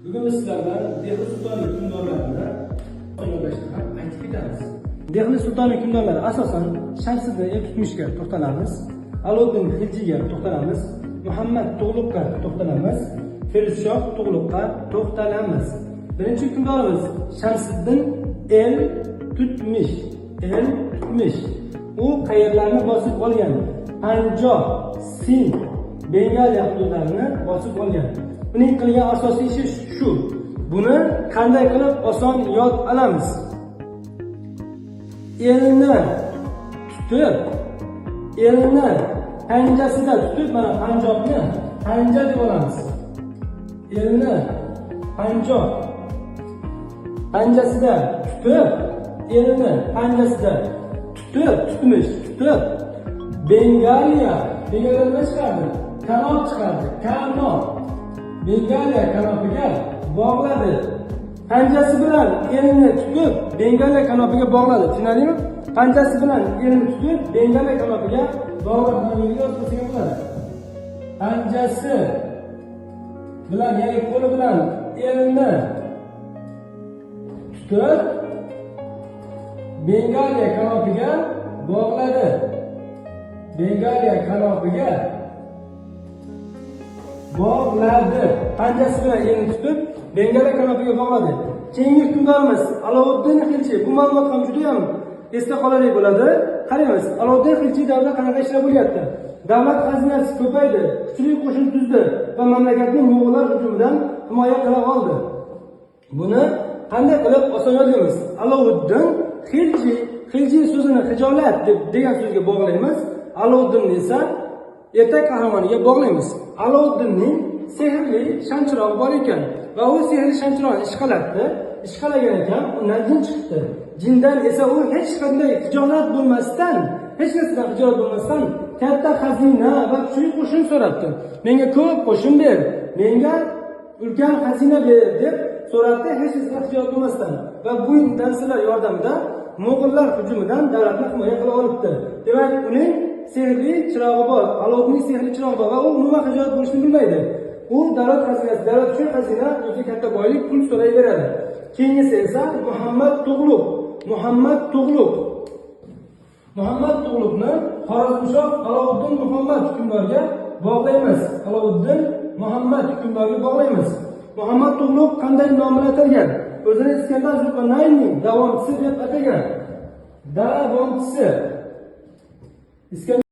Bugun biz sizlarga Dehli Sulton hukmdorlarini yodlashtirib aytib ketamiz. Dehli Sulton hukmdorlari asosan Shamsiddin Iltutmishga to'xtalamiz, Alo'ddin Xiljiga to'xtalamiz, Muhammad Tug'luqqa to'xtalamiz, Firuzshoh Tug'luqqa to'xtalamiz. Birinchi hukmdorimiz Shamsiddin Iltutmish. U qayerlarni bosib olgan? Panjob, Sind, Bengaliya hududlarini bosib olgan. Uning qilgan asosiy ishi shu. Buni qanday qilib oson yod olamiz? Elni panjasida tutib, mana Panjobni panja deb olamiz. Elni panjasida tutib, tutmish. Bengaliya nima chiqardi? Kanop chiqardi. Bengaliya kanopiga bog'ladi. Panjasi bilan elni tutib, Bengaliya kanopiga bog'ladi. Tushunarlimi? Panjasi bilan elni tutib, Bengaliya kanopiga bog'ladi. Panjasi bilan, ya'ni qo'li bilan elni tutib, Bengaliya kanopiga bog'ladi. Panjasi bilan elni tutib, Bengaliya kanopiga bog'ladi. Keyingi hukmdorimiz Alo'ddin Xilji. Bu ma'lumot ham juda ham esda qolarli bo'ladi. Qaraymiz, Alo'ddin Xilji davrida qanaqa ishlar bo'lyapti? Davlat xazinasi ko'paydi, kuchli qo'shin tuzdi va mamlakatni Mo'g'ullar hujumidan himoya qila oldi. Buni qanday qilib oson yodlaymiz? Alo'ddin Xilji so'zini hijolat degan so'zga bog'laymiz. Alo'ddinni esa ertak qahramoniga bog'laymiz. Alo'ddinning sehrli shamchirog'i bor ekan va u sehrli shamchirog'ni ishqalatdi. Ishqalagan ekan, undan jin chiqdi. Jindan esa u hech qanday hijolat bo'lmasdan, katta xazina va kuchli qo'shin so'rabdi. Menga ko'p qo'shin ber, menga ulkan xazina ber deb so'rabdi, hech narsa hijolat bo'lmasdan. Va bu narsalar yordamida Mo'g'ullar hujumidan davlatni himoya qila olibdi. Demak, uning sehrli chirog'i bor, Alo'ddinning sehrli chirog'i bor va u umuman hijolat bo'lishni bilmaydi. U davlat xazinasi, davlat uchun xazina, o'ziga katta boylik, pul so'rayveradi. Keyingisi esa Muhammad Tug'luqni Xorazmshoh Alo'ddin Muhammad hukmdorga bog'laymiz. Muhammad Tug'luq qanday nom bilan atalgan? O'zini Iskandar Zulqarnaynning davomchisi deb atagan.